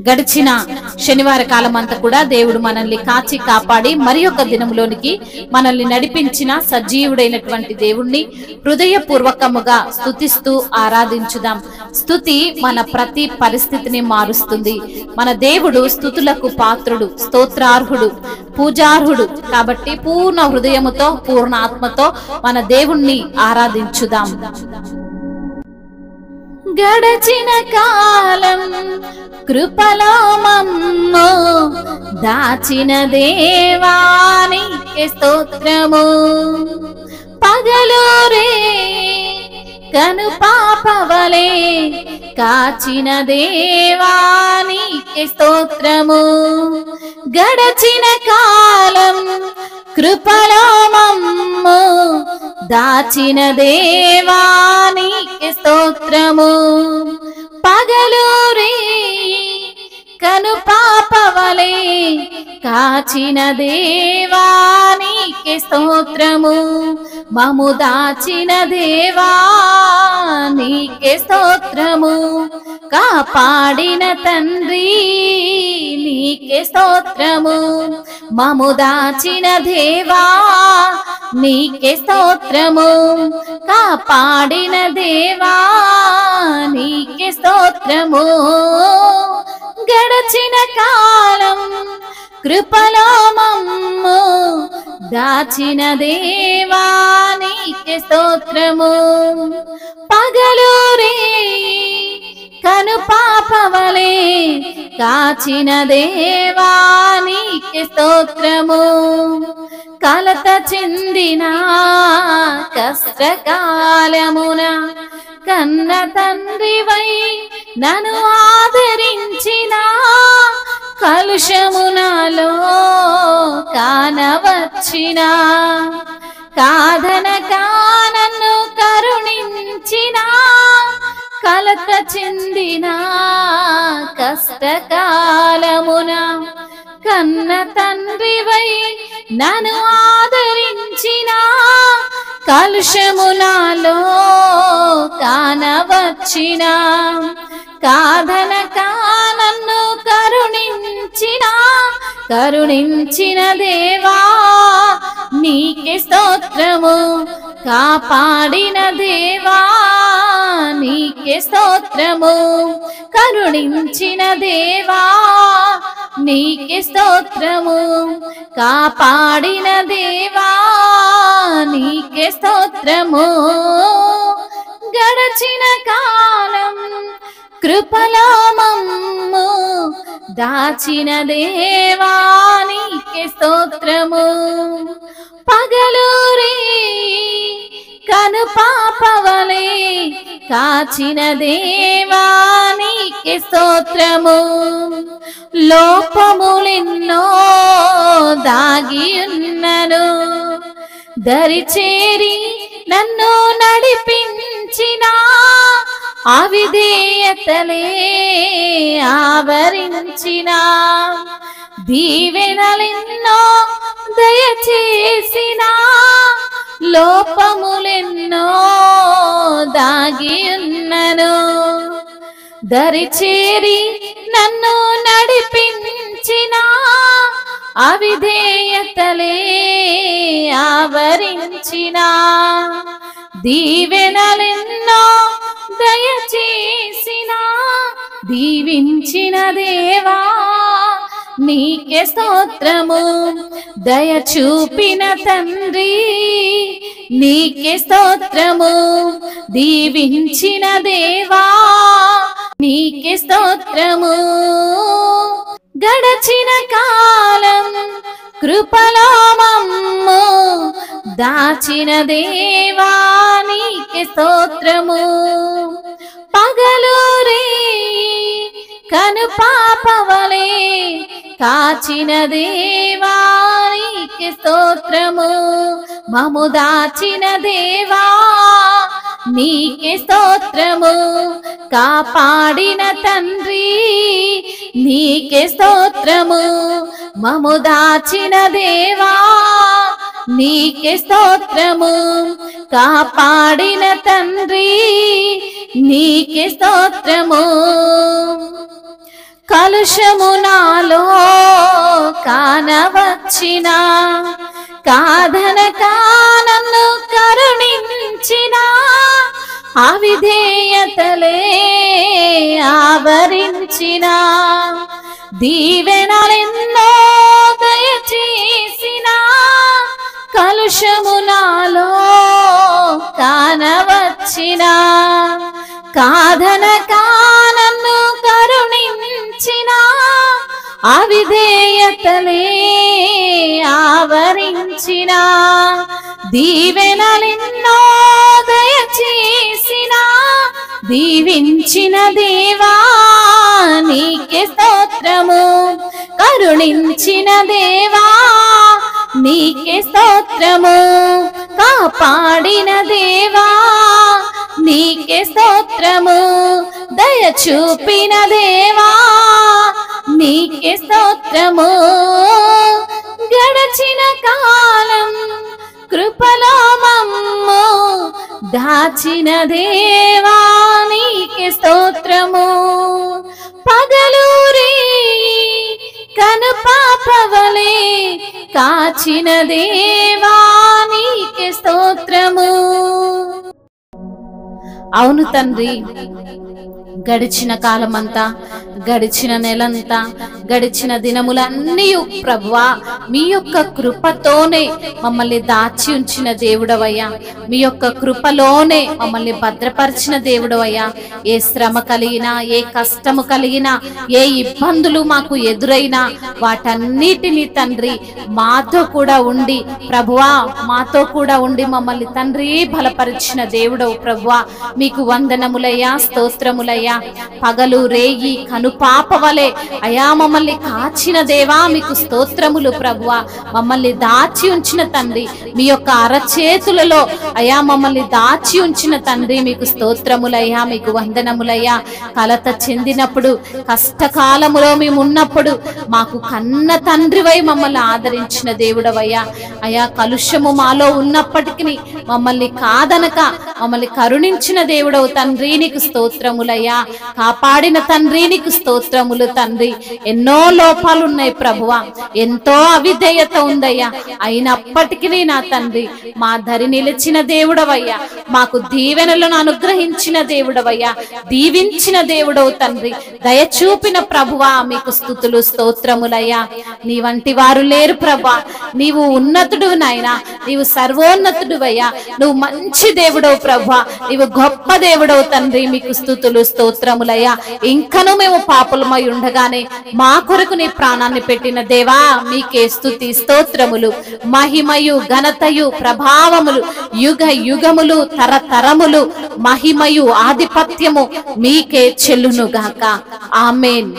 గడిచిన శనివార కాలం అంతా కూడా దేవుడు మనల్ని కాచి కాపాడి మరి ఒక దినంలోనికి మనల్ని నడిపించిన సజీవుడైనటువంటి దేవుణ్ణి హృదయపూర్వకముగా స్తుతిస్తూ ఆరాధించుదాం. స్తుతి మన ప్రతి పరిస్థితిని మారుస్తుంది. మన దేవుడు స్తుతులకు పాత్రుడు, స్తోత్రార్హుడు, పూజార్హుడు. కాబట్టి పూర్ణ హృదయముతో పూర్ణ ఆత్మతో మన దేవుణ్ణి ఆరాధించుదాం. గడచిన కాలం కృపలో మమ్ము దాచిన దేవానికి స్తోత్రము. పగలు రే కను పాపవలే కాచిన దేవానికి స్తోత్రము. గడచిన కాలం కృపలో మమ్ము దాచిన దేవానికి స్తోత్రము. పగలు రే కను పాపవలే కాచిన దేవానికి స్తోత్రము. మము దాచిన దేవానికి స్తోత్రము. కాపాడిన తండ్రి నీకే స్తోత్రము. మము దాచిన దేవా నీకే స్తోత్రము. కాపాడిన దేవా నీకే స్తోత్రము. గడచిన కాలం కృపలో మమ్ము దాచిన దేవా నీకే స్తోత్రము. పగలు రే కను పాపవలే కాచిన దేవా నీకే స్తోత్రము. కలత చెందిన కష్టకాలమున కన్న తండ్రివై నన్ను ఆదరించిన కలుషమునాలో కానవచ్చిన కాదనక నన్ను కరుణించిన కలత చెందిన కష్టకాలమున కన్న తండ్రివై నన్ను ఆదరించిన కలుషమునాలో కానవచ్చిన కాదనక నన్ను కరుణించిన దేవా నీకే స్తోత్రము. కాపాడిన దేవా నీకే స్తోత్రము. కరుణించిన దేవా నీకే స్తోత్రము. కాపాడిన దేవా నీకే స్తోత్రము. గడచిన కాలం కృపలో మమ్ము దాచిన దేవా నీకే స్తోత్రము. పగలు రే కను పాపవలే కాచిన దేవా నీకే స్తోత్రము. లోపములెన్నో దాగి ఉన్నను దరిచేరి నన్ను నడిపించిన అవిధేయతలే ఆవరించిన దీవెనలెన్నో దయచేసిన లోపములెన్నో దాగి ఉన్నను దరిచేరి నన్ను నడిపించిన అవిధేయతలే ఆవరించిన దీవెనలెన్నో దయచేసిన దీవించిన దేవా నీకే స్తోత్రము. దయ చూపిన తండ్రి నీకే స్తోత్రము. దీవించిన దేవా నీకే స్తోత్రము. గడచిన కాలం కృపలో మమ్ము దాచిన దేవా నీకే స్తోత్రము. పగలు రే కను పాపవలే కాచిన దేవా నీకే స్తోత్రము. మము దాచిన దేవా నీకే స్తోత్రము. కాపాడిన తండ్రి నీకే స్తోత్రము. మము దాచిన దేవా నీకే స్తోత్రము. కాపాడిన తండ్రి నీకే స్తోత్రము. కలుషము నాలో కానవచ్చిన కాదనక నన్ను కరుణించిన అవిధేయతలే ఆవరించిన దీవెనలెన్నో దయచేసిన కలుషము నాలో కానవచ్చిన కాదనక నన్ను కరుణించిన అవిధేయతలే ఆవరించిన దీవెనలెన్నో దయచేసిన దీవించిన దేవా నీకే స్తోత్రము కరుణించిన దేవా నీకే స్తోత్రము కాపాడిన దేవా నీకే స్తోత్రము దయ చూపిన దేవా నీకే స్తోత్రము గడచిన కాలం కృపలో మమ్ము దాచిన దేవా నీకే స్తోత్రము పగలూరి కనుపాపవలే కాచిన దేవా నీకే స్తోత్రము. అవును తండ్రి, గడిచిన కాలమంతా, గడిచిన నెలంతా, గడిచిన దినములన్నీ ప్రభువా మీ యొక్క కృపతోనే మమ్మల్ని దాచి ఉంచిన దేవుడవయ్యా, మీ యొక్క కృపలోనే మమ్మల్ని భద్రపరిచిన దేవుడవయ్యా. ఏ శ్రమ కలిగినా, ఏ కష్టము కలిగినా, ఏ ఇబ్బందులు మాకు ఎదురైనా వాటన్నిటినీ తండ్రి మాతో కూడా ఉండి ప్రభువా మాతో కూడా ఉండి మమ్మల్ని తండ్రి బలపరిచిన దేవుడవు ప్రభువా. మీకు వందనములయ్యా, స్తోత్రములయ్యా. పగలు రేగి కనుపాపవలే అయా మమ్మల్ని కాచిన దేవా మీకు స్తోత్రములు ప్రభువా. మమ్మల్ని దాచి ఉంచిన తండ్రి, మీ యొక్క అరచేతులలో అయా మమ్మల్ని దాచి ఉంచిన తండ్రి మీకు స్తోత్రములయ్యా, మీకు వందనములయ్యా. కలత చెందినప్పుడు, కష్టకాలములో మేము ఉన్నప్పుడు మాకు కన్న తండ్రివై మమ్మల్ని ఆదరించిన దేవుడవయ్యా. అయా కలుషము మాలో ఉన్నప్పటికీ మమ్మల్ని కాదనక మమ్మల్ని కరుణించిన దేవుడవు తండ్రి నీకు స్తోత్రములయ్యా. కాపాడిన తండ్రి నీకు స్తోత్రములు తండ్రి. ఎన్నో లోపాలు ఉన్నాయి ప్రభువా, ఎంతో అవిధేయత ఉందయ్యా. అయినప్పటికీ నా తండ్రి మా ధరి నిలిచిన దేవుడవయ్యా, మాకు దీవెనలను అనుగ్రహించిన దేవుడవయ్యా, దీవించిన దేవుడవు తండ్రి, దయచూపిన ప్రభువా మీకు స్తుతులు స్తోత్రములయ్యా. నీ వంటి వారు లేరు ప్రభా, నీవు ఉన్నతుడు నాయనా, నీవు సర్వోన్నతుడువయ్యా, నువ్వు మంచి దేవుడవు ప్రభా, నీవు గొప్ప దేవుడవు తండ్రి మీకు స్తుతులు స్తోత్రములయ్యా. ఇంకను మేము పాపులమై ఉండగానే మా కొరకు నీ ప్రాణాన్ని పెట్టిన దేవా మీకే స్తుతి స్తోత్రములు, మహిమయు ఘనతయు ప్రభావములు యుగ యుగములు తరతరములు మహిమయు ఆధిపత్యము మీకే చెల్లునుగాక. ఆమేన్.